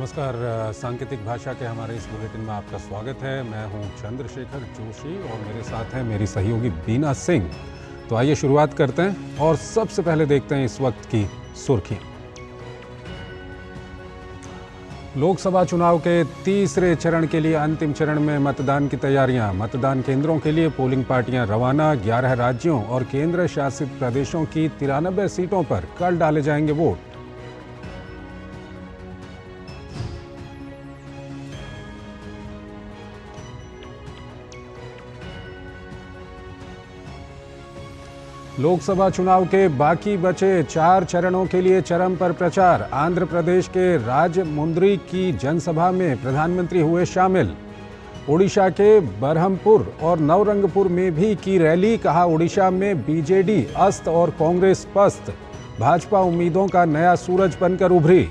नमस्कार। सांकेतिक भाषा के हमारे इस बुलेटिन में आपका स्वागत है। मैं हूं चंद्रशेखर जोशी और मेरे साथ हैं मेरी सहयोगी बीना सिंह। तो आइए शुरुआत करते हैं और सबसे पहले देखते हैं इस वक्त की सुर्खियां। लोकसभा चुनाव के तीसरे चरण के लिए अंतिम चरण में मतदान की तैयारियां। मतदान केंद्रों के लिए पोलिंग पार्टियां रवाना। 11 राज्यों और केंद्र शासित प्रदेशों की 93 सीटों पर कल डाले जाएंगे वोट। लोकसभा चुनाव के बाकी बचे 4 चरणों के लिए चरम पर प्रचार। आंध्र प्रदेश के राजमुंद्री की जनसभा में प्रधानमंत्री हुए शामिल। ओडिशा के बरहमपुर और नवरंगपुर में भी की रैली। कहा, ओडिशा में बीजेडी अस्त और कांग्रेस पस्त। भाजपा उम्मीदों का नया सूरज बनकर उभरी।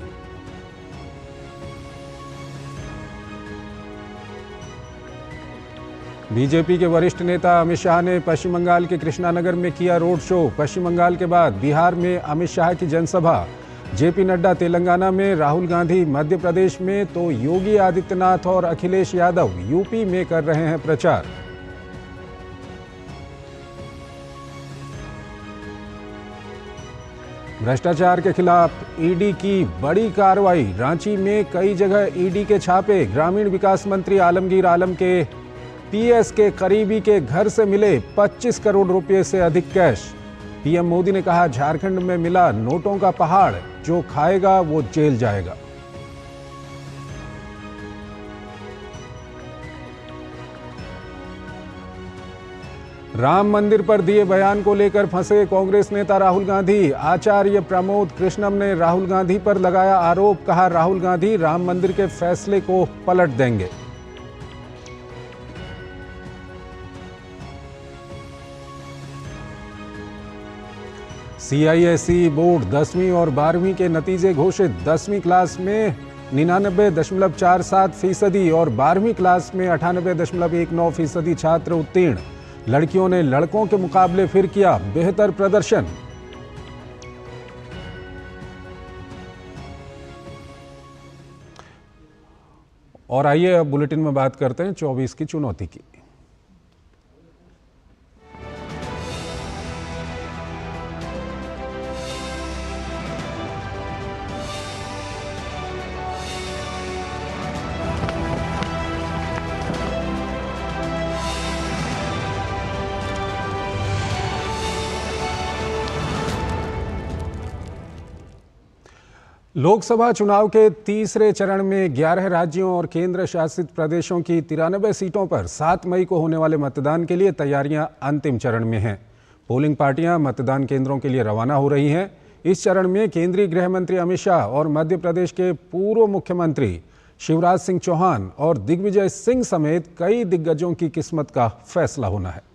बीजेपी के वरिष्ठ नेता अमित शाह ने पश्चिम बंगाल के कृष्णानगर में किया रोड शो। पश्चिम बंगाल के बाद बिहार में अमित शाह की जनसभा। जेपी नड्डा तेलंगाना में, राहुल गांधी मध्य प्रदेश में तो योगी आदित्यनाथ और अखिलेश यादव यूपी में कर रहे हैं प्रचार। भ्रष्टाचार के खिलाफ ईडी की बड़ी कार्रवाई। रांची में कई जगह ईडी के छापे। ग्रामीण विकास मंत्री आलमगीर आलम के पीएस के करीबी के घर से मिले 25 करोड़ रुपए से अधिक कैश। पीएम मोदी ने कहा, झारखंड में मिला नोटों का पहाड़, जो खाएगा वो जेल जाएगा। राम मंदिर पर दिए बयान को लेकर फंसे कांग्रेस नेता राहुल गांधी। आचार्य प्रमोद कृष्णम ने राहुल गांधी पर लगाया आरोप। कहा, राहुल गांधी राम मंदिर के फैसले को पलट देंगे। सीआईएसई बोर्ड 10वीं और 12वीं के नतीजे घोषित। 10वीं क्लास में 99.47% और 12वीं क्लास में 98.19% छात्र उत्तीर्ण। लड़कियों ने लड़कों के मुकाबले फिर किया बेहतर प्रदर्शन। और आइए अब बुलेटिन में बात करते हैं 24 की चुनौती की। लोकसभा चुनाव के तीसरे चरण में 11 राज्यों और केंद्र शासित प्रदेशों की 93 सीटों पर 7 मई को होने वाले मतदान के लिए तैयारियां अंतिम चरण में हैं। पोलिंग पार्टियां मतदान केंद्रों के लिए रवाना हो रही हैं। इस चरण में केंद्रीय गृह मंत्री अमित शाह और मध्य प्रदेश के पूर्व मुख्यमंत्री शिवराज सिंह चौहान और दिग्विजय सिंह समेत कई दिग्गजों की किस्मत का फैसला होना है।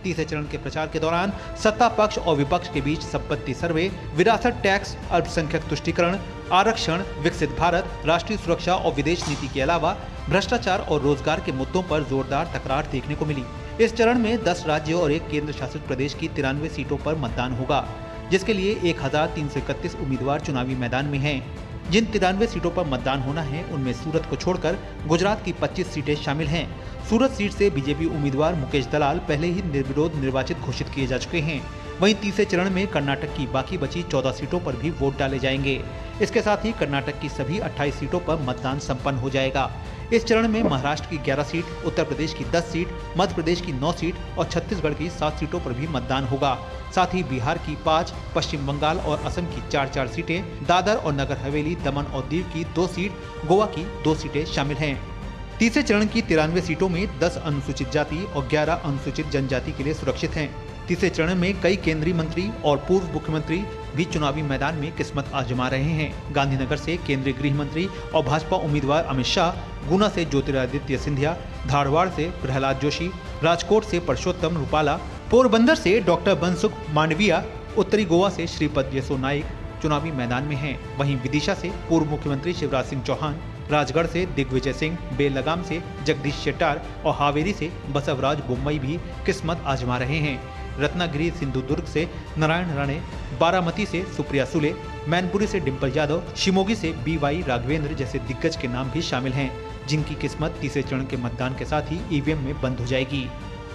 तीसरे चरण के प्रचार के दौरान सत्ता पक्ष और विपक्ष के बीच संपत्ति सर्वे, विरासत टैक्स, अल्पसंख्यक तुष्टीकरण, आरक्षण, विकसित भारत, राष्ट्रीय सुरक्षा और विदेश नीति के अलावा भ्रष्टाचार और रोजगार के मुद्दों पर जोरदार तकरार देखने को मिली। इस चरण में 10 राज्यों और 1 केंद्र शासित प्रदेश की 93 सीटों पर मतदान होगा, जिसके लिए 1331 उम्मीदवार चुनावी मैदान में हैं। जिन 93 सीटों पर मतदान होना है, उनमें सूरत को छोड़कर गुजरात की 25 सीटें शामिल हैं। सूरत सीट से बीजेपी उम्मीदवार मुकेश दलाल पहले ही निर्विरोध निर्वाचित घोषित किए जा चुके हैं। वहीं तीसरे चरण में कर्नाटक की बाकी बची 14 सीटों पर भी वोट डाले जाएंगे। इसके साथ ही कर्नाटक की सभी 28 सीटों पर मतदान संपन्न हो जाएगा। इस चरण में महाराष्ट्र की 11 सीट, उत्तर प्रदेश की 10 सीट, मध्य प्रदेश की 9 सीट और छत्तीसगढ़ की 7 सीटों पर भी मतदान होगा। साथ ही बिहार की 5, पश्चिम बंगाल और असम की 4-4 सीटें, दादर और नगर हवेली, दमन और दीव की 2 सीट, गोवा की 2 सीटें शामिल हैं। तीसरे चरण की 93 सीटों में 10 अनुसूचित जाति और 11 अनुसूचित जनजाति के लिए सुरक्षित हैं। तीसरे चरण में कई केंद्रीय मंत्री और पूर्व मुख्यमंत्री भी चुनावी मैदान में किस्मत आजमा रहे हैं। गांधीनगर से केंद्रीय गृह मंत्री और भाजपा उम्मीदवार अमित शाह, गुना से ज्योतिरादित्य सिंधिया, धारवाड़ से प्रहलाद जोशी, राजकोट से परषोत्तम रूपाला, पोरबंदर से डॉक्टर बनसुख मांडविया, उत्तरी गोवा से श्रीपद येसो नाइक चुनावी मैदान में हैं। वहीं विदिशा से पूर्व मुख्यमंत्री शिवराज सिंह चौहान, राजगढ़ से दिग्विजय सिंह, बेलगाम से जगदीश शेट्टार और हावेरी से बसवराज बोम्मई भी किस्मत आजमा रहे हैं। रत्नागिरी सिंधुदुर्ग से नारायण राणे, बारामती से सुप्रिया सुले, मैनपुरी से डिम्पल यादव, शिमोगी से BY राघवेंद्र जैसे दिग्गज के नाम भी शामिल हैं, जिनकी किस्मत तीसरे चरण के मतदान के साथ ही ईवीएम में बंद हो जाएगी।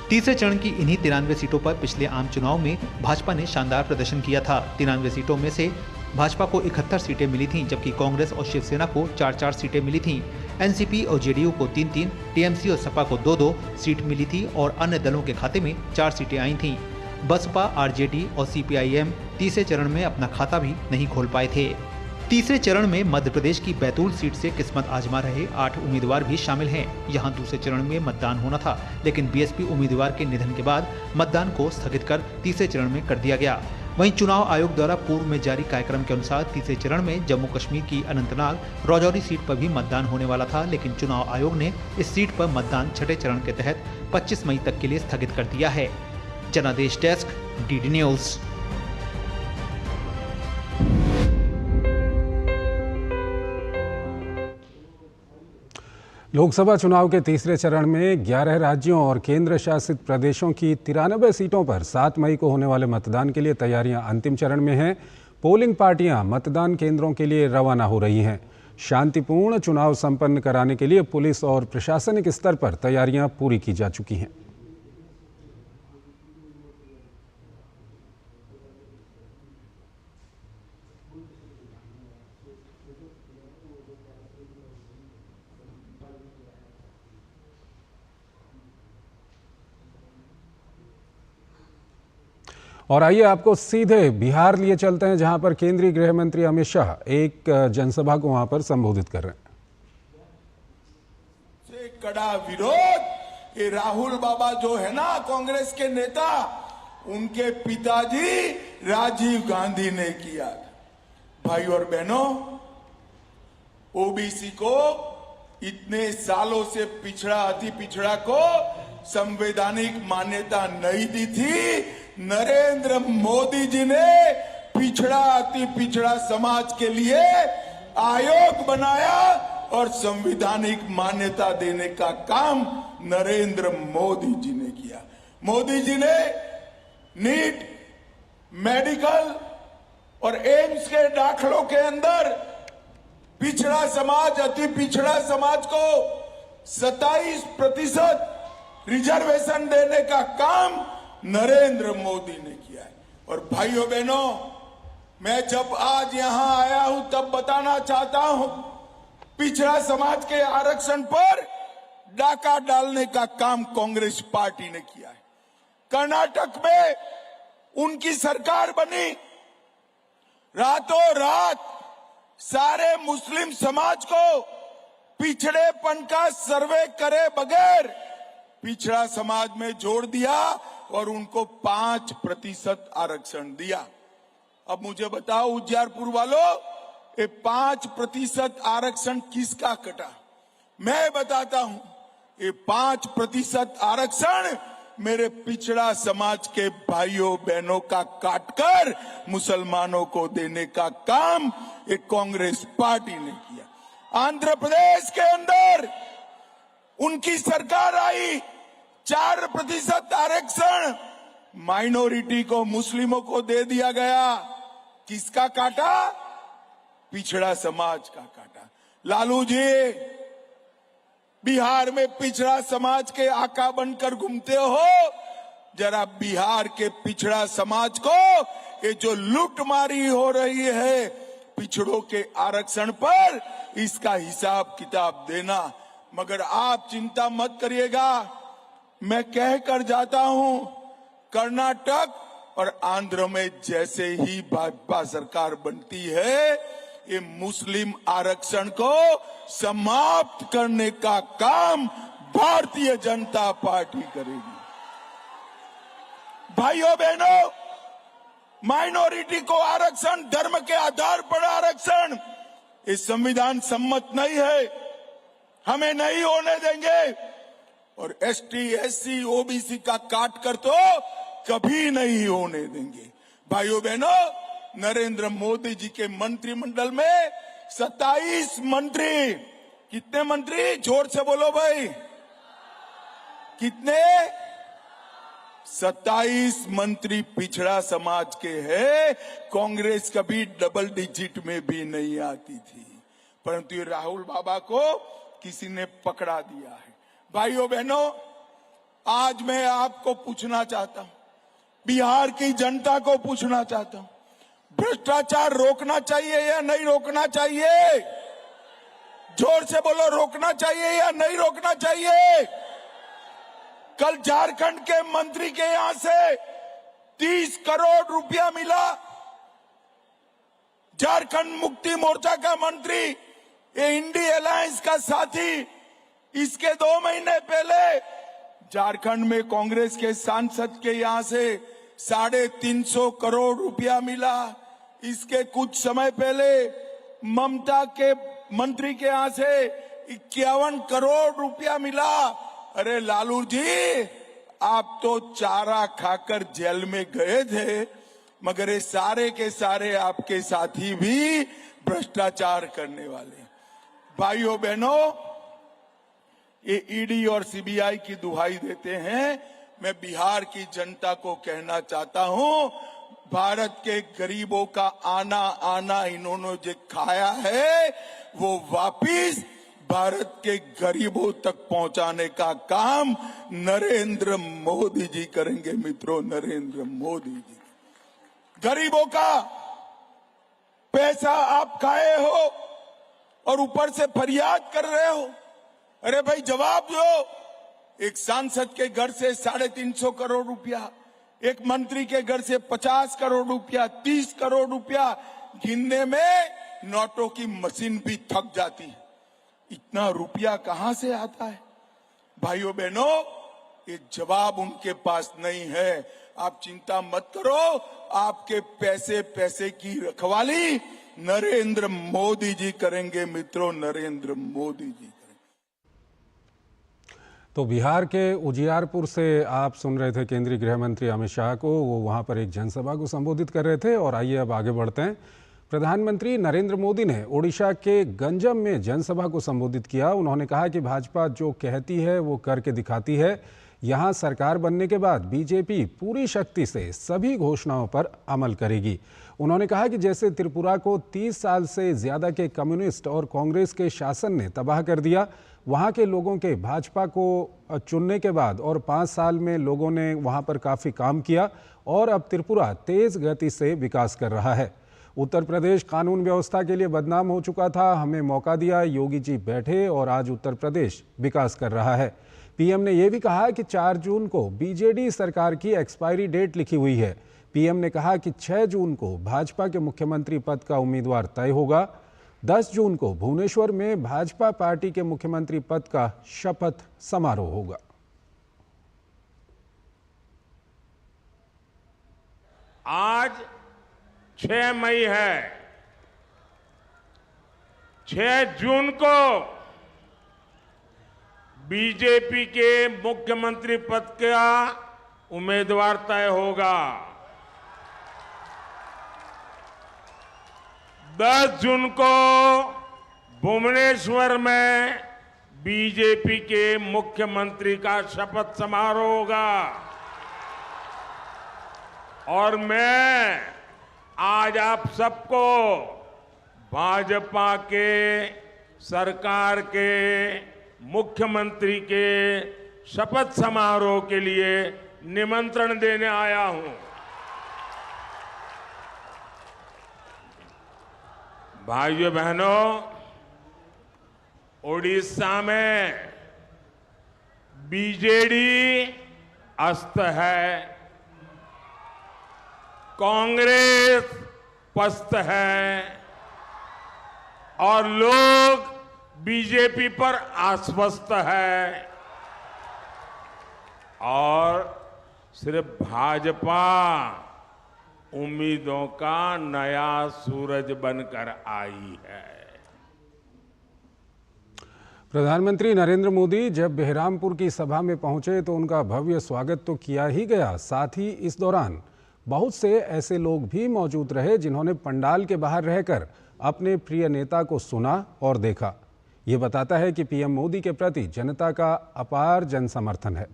तीसरे चरण की इन्हीं 93 सीटों पर पिछले आम चुनाव में भाजपा ने शानदार प्रदर्शन किया था। 93 सीटों में से भाजपा को 71 सीटें मिली थीं, जबकि कांग्रेस और शिवसेना को 4-4 सीटें मिली थीं। एनसीपी और जेडीयू को 3-3, टीएमसी और सपा को 2-2 सीट मिली थी और अन्य दलों के खाते में 4 सीटें आई थीं। बसपा, आरजेडी और सीपीआईएम तीसरे चरण में अपना खाता भी नहीं खोल पाए थे। तीसरे चरण में मध्य प्रदेश की बैतूल सीट से किस्मत आजमा रहे 8 उम्मीदवार भी शामिल हैं। यहां दूसरे चरण में मतदान होना था, लेकिन बीएसपी उम्मीदवार के निधन के बाद मतदान को स्थगित कर तीसरे चरण में कर दिया गया। वहीं चुनाव आयोग द्वारा पूर्व में जारी कार्यक्रम के अनुसार तीसरे चरण में जम्मू कश्मीर की अनंतनाग राजौरी सीट पर भी मतदान होने वाला था, लेकिन चुनाव आयोग ने इस सीट पर मतदान छठे चरण के तहत 25 मई तक के लिए स्थगित कर दिया है। जनादेश डेस्क, डीडी न्यूज। लोकसभा चुनाव के तीसरे चरण में 11 राज्यों और केंद्र शासित प्रदेशों की 93 सीटों पर 7 मई को होने वाले मतदान के लिए तैयारियां अंतिम चरण में हैं। पोलिंग पार्टियां मतदान केंद्रों के लिए रवाना हो रही हैं। शांतिपूर्ण चुनाव संपन्न कराने के लिए पुलिस और प्रशासनिक स्तर पर तैयारियां पूरी की जा चुकी हैं। और आइए आपको सीधे बिहार लिए चलते हैं, जहां पर केंद्रीय गृह मंत्री अमित शाह एक जनसभा को वहां पर संबोधित कर रहे हैं। से कड़ा विरोध ये राहुल बाबा जो है ना कांग्रेस के नेता, उनके पिताजी राजीव गांधी ने किया। भाई और बहनों, ओबीसी को इतने सालों से पिछड़ा, अति पिछड़ा को संवैधानिक मान्यता नहीं दी थी। नरेंद्र मोदी जी ने पिछड़ा, अति पिछड़ा समाज के लिए आयोग बनाया और संवैधानिक मान्यता देने का काम नरेंद्र मोदी जी ने किया। मोदी जी ने नीट, मेडिकल और एम्स के दाखलों के अंदर पिछड़ा समाज, अति पिछड़ा समाज को 27% रिजर्वेशन देने का काम नरेंद्र मोदी ने किया है। और भाइयों बहनों, मैं जब आज यहां आया हूं तब बताना चाहता हूं, पिछड़ा समाज के आरक्षण पर डाका डालने का काम कांग्रेस पार्टी ने किया है। कर्नाटक में उनकी सरकार बनी, रातों रात सारे मुस्लिम समाज को पिछड़ेपन का सर्वे करे बगैर पिछड़ा समाज में जोड़ दिया और उनको 5% आरक्षण दिया। अब मुझे बताओ उज्जैरपुर वालों, ये 5% आरक्षण किसका कटा? मैं बताता हूं, ये 5% आरक्षण मेरे पिछड़ा समाज के भाइयों बहनों का काटकर मुसलमानों को देने का काम ये कांग्रेस पार्टी ने किया। आंध्र प्रदेश के अंदर उनकी सरकार आई, 4% आरक्षण माइनॉरिटी को, मुस्लिमों को दे दिया गया। किसका काटा? पिछड़ा समाज का काटा। लालू जी बिहार में पिछड़ा समाज के आका बनकर घूमते हो, जरा बिहार के पिछड़ा समाज को ये जो लूटमारी हो रही है पिछड़ों के आरक्षण पर, इसका हिसाब किताब देना। मगर आप चिंता मत करिएगा, मैं कह कर जाता हूं, कर्नाटक और आंध्र में जैसे ही भाजपा सरकार बनती है, ये मुस्लिम आरक्षण को समाप्त करने का काम भारतीय जनता पार्टी करेगी। भाइयों बहनों, माइनॉरिटी को आरक्षण, धर्म के आधार पर आरक्षण, ये संविधान सम्मत नहीं है, हमें नहीं होने देंगे। और एसटी, एससी, ओबीसी का काट कर तो कभी नहीं होने देंगे। भाइयों बहनों, नरेंद्र मोदी जी के मंत्रिमंडल में 27 मंत्री कितने मंत्री? जोर से बोलो भाई, कितने? 27 मंत्री पिछड़ा समाज के हैं। कांग्रेस कभी डबल डिजिट में भी नहीं आती थी, परंतु ये राहुल बाबा को किसी ने पकड़ा दिया है। भाइयों बहनों, आज मैं आपको पूछना चाहता हूं, बिहार की जनता को पूछना चाहता हूं, भ्रष्टाचार रोकना चाहिए या नहीं रोकना चाहिए? जोर से बोलो, रोकना चाहिए या नहीं रोकना चाहिए? कल झारखंड के मंत्री के यहां से 30 करोड़ रुपया मिला। झारखंड मुक्ति मोर्चा का मंत्री, ये इंडी अलायंस का साथी, इसके 2 महीने पहले झारखंड में कांग्रेस के सांसद के यहां से 350 करोड़ रुपया मिला। इसके कुछ समय पहले ममता के मंत्री के यहां से 51 करोड़ रुपया मिला। अरे लालू जी, आप तो चारा खाकर जेल में गए थे, मगर ये सारे के सारे आपके साथी भी भ्रष्टाचार करने वाले। भाइयों बहनों, ये ईडी और सीबीआई की दुहाई देते हैं। मैं बिहार की जनता को कहना चाहता हूं, भारत के गरीबों का आना आना इन्होंने जो खाया है, वो वापिस भारत के गरीबों तक पहुंचाने का काम नरेंद्र मोदी जी करेंगे। मित्रों, नरेंद्र मोदी जी। गरीबों का पैसा आप खाए हो और ऊपर से फरियाद कर रहे हो। अरे भाई, जवाब दो। एक सांसद के घर से 350 करोड़ रुपया, एक मंत्री के घर से 50 करोड़ रुपया, 30 करोड़ रुपया गिनने में नोटों की मशीन भी थक जाती है। इतना रुपया कहां से आता है? भाइयों बहनों, ये जवाब उनके पास नहीं है। आप चिंता मत करो, आपके पैसे की रखवाली नरेंद्र मोदी जी करेंगे। मित्रों, नरेंद्र मोदी जी करेंगे। तो बिहार के उजियारपुर से आप सुन रहे थे केंद्रीय गृह मंत्री अमित शाह को। वो वहां पर एक जनसभा को संबोधित कर रहे थे। और आइए अब आगे बढ़ते हैं। प्रधानमंत्री नरेंद्र मोदी ने ओडिशा के गंजम में जनसभा को संबोधित किया। उन्होंने कहा कि भाजपा जो कहती है वो करके दिखाती है। यहां सरकार बनने के बाद बीजेपी पूरी शक्ति से सभी घोषणाओं पर अमल करेगी। उन्होंने कहा कि जैसे त्रिपुरा को 30 साल से ज्यादा के कम्युनिस्ट और कांग्रेस के शासन ने तबाह कर दिया, वहां के लोगों के भाजपा को चुनने के बाद और 5 साल में लोगों ने वहां पर काफ़ी काम किया और अब त्रिपुरा तेज गति से विकास कर रहा है। उत्तर प्रदेश कानून व्यवस्था के लिए बदनाम हो चुका था, हमें मौका दिया, योगी जी बैठे और आज उत्तर प्रदेश विकास कर रहा है। पीएम ने यह भी कहा कि 4 जून को बीजेडी सरकार की एक्सपायरी डेट लिखी हुई है। पीएम ने कहा कि 6 जून को भाजपा के मुख्यमंत्री पद का उम्मीदवार तय होगा। 10 जून को भुवनेश्वर में भाजपा पार्टी के मुख्यमंत्री पद का शपथ समारोह होगा। आज 6 मई है। 6 जून को बीजेपी के मुख्यमंत्री पद का उम्मीदवार तय होगा। 10 जून को भुवनेश्वर में बीजेपी के मुख्यमंत्री का शपथ समारोह होगा। और मैं आज आप सबको भाजपा के सरकार के मुख्यमंत्री के शपथ समारोह के लिए निमंत्रण देने आया हूं। भाइयों बहनों, ओडिशा में बीजेडी अस्त है, कांग्रेस पस्त है और लोग बीजेपी पर आश्वस्त है और सिर्फ भाजपा उम्मीदों का नया सूरज बनकर आई है। प्रधानमंत्री नरेंद्र मोदी जब बहरामपुर की सभा में पहुंचे तो उनका भव्य स्वागत तो किया ही गया, साथ ही इस दौरान बहुत से ऐसे लोग भी मौजूद रहे जिन्होंने पंडाल के बाहर रहकर अपने प्रिय नेता को सुना और देखा। ये बताता है कि पीएम मोदी के प्रति जनता का अपार जन समर्थन है।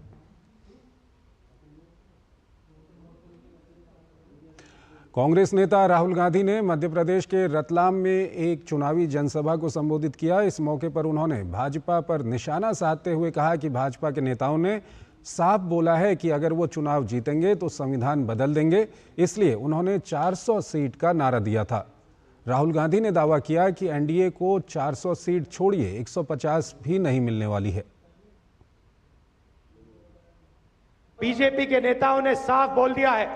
कांग्रेस नेता राहुल गांधी ने मध्य प्रदेश के रतलाम में एक चुनावी जनसभा को संबोधित किया। इस मौके पर उन्होंने भाजपा पर निशाना साधते हुए कहा कि भाजपा के नेताओं ने साफ बोला है कि अगर वो चुनाव जीतेंगे तो संविधान बदल देंगे, इसलिए उन्होंने 400 सीट का नारा दिया था। राहुल गांधी ने दावा किया कि एनडीए को 400 सीट छोड़िए 150 भी नहीं मिलने वाली है। बीजेपी के नेताओं ने साफ बोल दिया है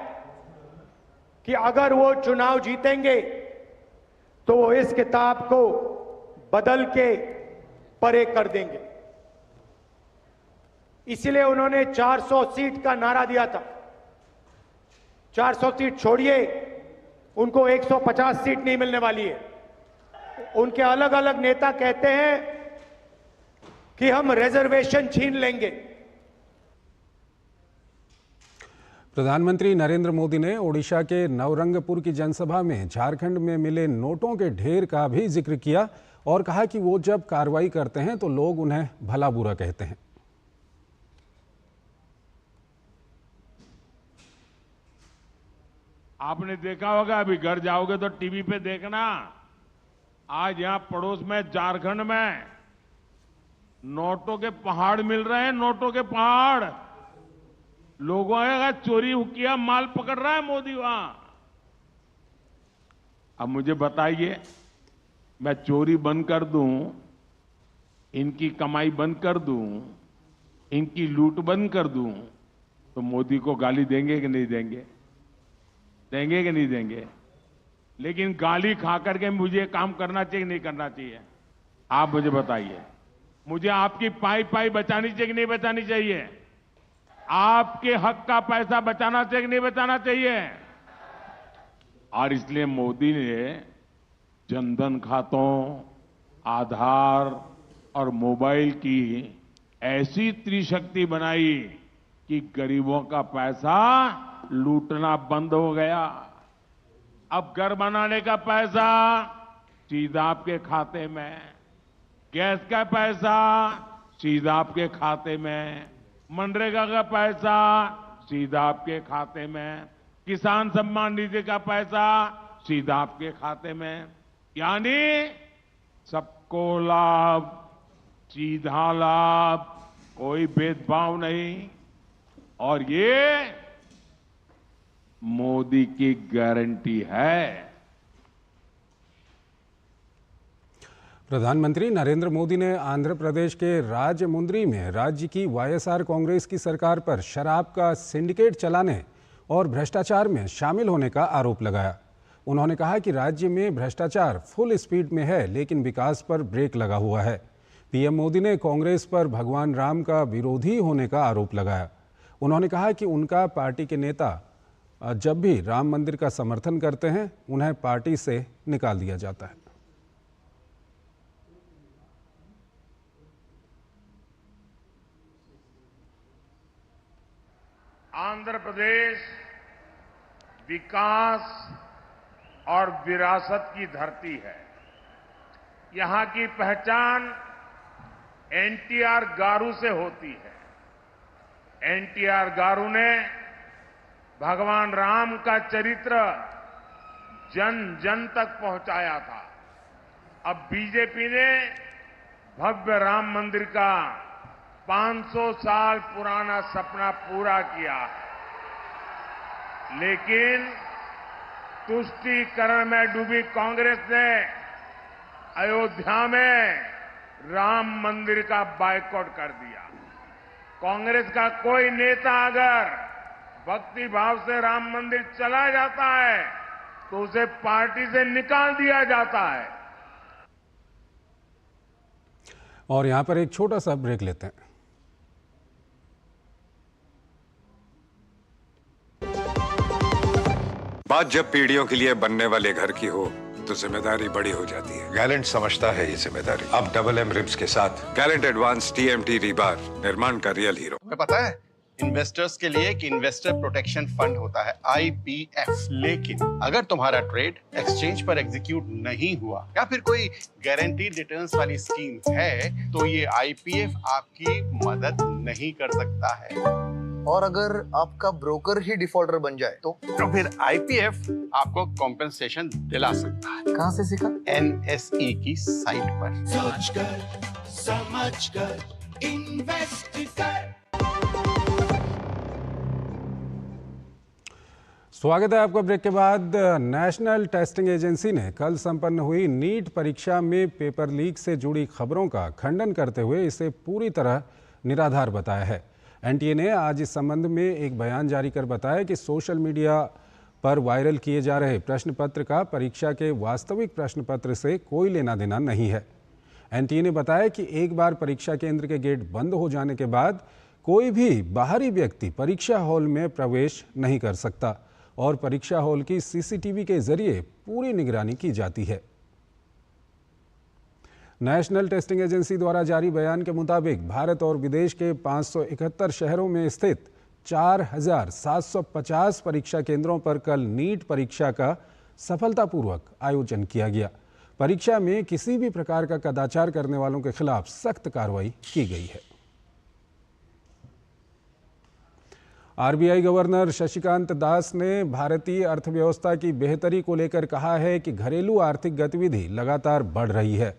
कि अगर वो चुनाव जीतेंगे तो वो इस किताब को बदल के परे कर देंगे। इसलिए उन्होंने 400 सीट का नारा दिया था। 400 सीट छोड़िए, उनको 150 सीट नहीं मिलने वाली है। उनके अलग अलग नेता कहते हैं कि हम रिजर्वेशन छीन लेंगे। प्रधानमंत्री नरेंद्र मोदी ने ओडिशा के नवरंगपुर की जनसभा में झारखंड में मिले नोटों के ढेर का भी जिक्र किया और कहा कि वो जब कार्रवाई करते हैं तो लोग उन्हें भला बुरा कहते हैं। आपने देखा होगा, अभी घर जाओगे तो टीवी पे देखना, आज यहां पड़ोस में झारखंड में नोटों के पहाड़ मिल रहे हैं। नोटों के पहाड़, लोगों का चोरी किया माल पकड़ रहा है मोदी वहां। अब मुझे बताइए, मैं चोरी बंद कर दूं, इनकी कमाई बंद कर दूं, इनकी लूट बंद कर दूं, तो मोदी को गाली देंगे कि नहीं देंगे? देंगे कि नहीं देंगे? लेकिन गाली खा करके मुझे काम करना चाहिए कि नहीं करना चाहिए? आप मुझे बताइए। मुझे आपकी पाई पाई बचानी चाहिए कि नहीं बचानी चाहिए? आपके हक का पैसा बचाना चाहिए कि नहीं बचाना चाहिए? और इसलिए मोदी ने जनधन खातों, आधार और मोबाइल की ऐसी त्रिशक्ति बनाई कि गरीबों का पैसा लूटना बंद हो गया। अब घर बनाने का पैसा सीधा आपके खाते में, गैस का पैसा सीधा आपके खाते में, मनरेगा का पैसा सीधा आपके खाते में, किसान सम्मान निधि का पैसा सीधा आपके खाते में। यानी सबको लाभ, सीधा लाभ, कोई भेदभाव नहीं। और ये मोदी की गारंटी है। प्रधानमंत्री नरेंद्र मोदी ने आंध्र प्रदेश के राजमुंद्री में राज्य की वाईएसआर कांग्रेस की सरकार पर शराब का सिंडिकेट चलाने और भ्रष्टाचार में शामिल होने का आरोप लगाया। उन्होंने कहा कि राज्य में भ्रष्टाचार फुल स्पीड में है, लेकिन विकास पर ब्रेक लगा हुआ है। पीएम मोदी ने कांग्रेस पर भगवान राम का विरोधी होने का आरोप लगाया। उन्होंने कहा कि उनका पार्टी के नेता जब भी राम मंदिर का समर्थन करते हैं, उन्हें पार्टी से निकाल दिया जाता है। आंध्र प्रदेश विकास और विरासत की धरती है। यहां की पहचान एनटीआर गारू से होती है। एनटीआर गारू ने भगवान राम का चरित्र जन जन तक पहुंचाया था। अब बीजेपी ने भव्य राम मंदिर का 500 साल पुराना सपना पूरा किया है, लेकिन तुष्टीकरण में डूबी कांग्रेस ने अयोध्या में राम मंदिर का बायकॉट कर दिया। कांग्रेस का कोई नेता अगर भक्ति भाव से राम मंदिर चला जाता है तो उसे पार्टी से निकाल दिया जाता है। और यहां पर एक छोटा सा ब्रेक लेते हैं। बात जब पीढ़ियों के लिए बनने वाले घर की हो तो जिम्मेदारी बड़ी हो जाती है। गैलेंट समझता है ये जिम्मेदारी। अब डबल एम रिब्स के साथ गैलेंट एडवांस टीएमटी रीबार, निर्माण का रियल हीरो। तुम्हें पता है इन्वेस्टर्स के लिए एक इन्वेस्टर प्रोटेक्शन फंड होता है IPF। लेकिन अगर तुम्हारा ट्रेड एक्सचेंज पर एग्जीक्यूट नहीं हुआ या फिर कोई गारंटीड रिटर्न्स वाली स्कीम है तो ये IPF आपकी मदद नहीं कर सकता है। और अगर आपका ब्रोकर ही डिफॉल्टर बन जाए तो फिर IPF आपको कॉम्पेंसेशन दिला सकता है। कहां से सीखा? NSE की साइट पर। सोचकर समझकर इन्वेस्ट कर। स्वागत है आपका ब्रेक के बाद। नेशनल टेस्टिंग एजेंसी ने कल संपन्न हुई नीट परीक्षा में पेपर लीक से जुड़ी खबरों का खंडन करते हुए इसे पूरी तरह निराधार बताया है। NTA ने आज इस संबंध में एक बयान जारी कर बताया कि सोशल मीडिया पर वायरल किए जा रहे प्रश्न पत्र का परीक्षा के वास्तविक प्रश्न पत्र से कोई लेना देना नहीं है। NTA ने बताया कि एक बार परीक्षा केंद्र के गेट बंद हो जाने के बाद कोई भी बाहरी व्यक्ति परीक्षा हॉल में प्रवेश नहीं कर सकता और परीक्षा हॉल की CCTV के जरिए पूरी निगरानी की जाती है। नेशनल टेस्टिंग एजेंसी द्वारा जारी बयान के मुताबिक भारत और विदेश के 571 शहरों में स्थित 4,750 परीक्षा केंद्रों पर कल नीट परीक्षा का सफलतापूर्वक आयोजन किया गया। परीक्षा में किसी भी प्रकार का कदाचार करने वालों के खिलाफ सख्त कार्रवाई की गई है। RBI गवर्नर शशिकांत दास ने भारतीय अर्थव्यवस्था की बेहतरी को लेकर कहा है कि घरेलू आर्थिक गतिविधि लगातार बढ़ रही है।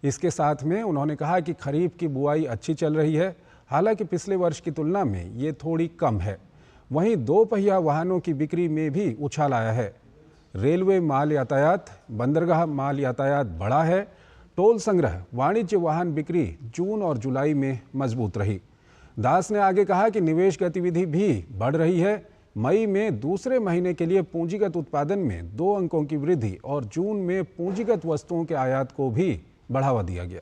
इसके साथ में उन्होंने कहा कि खरीफ की बुआई अच्छी चल रही है, हालांकि पिछले वर्ष की तुलना में ये थोड़ी कम है। वहीं दो पहिया वाहनों की बिक्री में भी उछाल आया है। रेलवे माल यातायात, बंदरगाह माल यातायात बढ़ा है। टोल संग्रह, वाणिज्य वाहन बिक्री जून और जुलाई में मजबूत रही। दास ने आगे कहा कि निवेश गतिविधि भी बढ़ रही है। मई में दूसरे महीने के लिए पूंजीगत उत्पादन में 2 अंकों की वृद्धि और जून में पूंजीगत वस्तुओं के आयात को भी बढ़ावा दिया गया।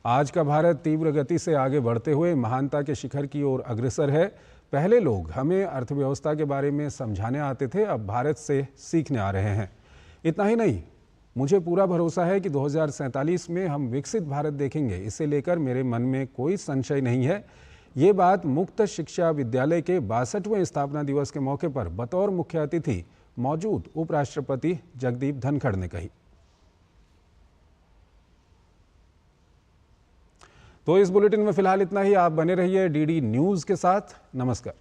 आज का भारत तीव्र गति से आगे बढ़ते हुए महानता के शिखर की ओर अग्रसर है। पहले लोग हमें अर्थव्यवस्था के बारे में समझाने आते थे, अब भारत से सीखने आ रहे हैं। इतना ही नहीं, मुझे पूरा भरोसा है कि 2047 में हम विकसित भारत देखेंगे। इसे लेकर मेरे मन में कोई संशय नहीं है। ये बात मुक्त शिक्षा विद्यालय के 62वें स्थापना दिवस के मौके पर बतौर मुख्य अतिथि मौजूद उपराष्ट्रपति जगदीप धनखड़ ने कही। तो इस बुलेटिन में फिलहाल इतना ही। आप बने रहिए DD न्यूज़ के साथ। नमस्कार।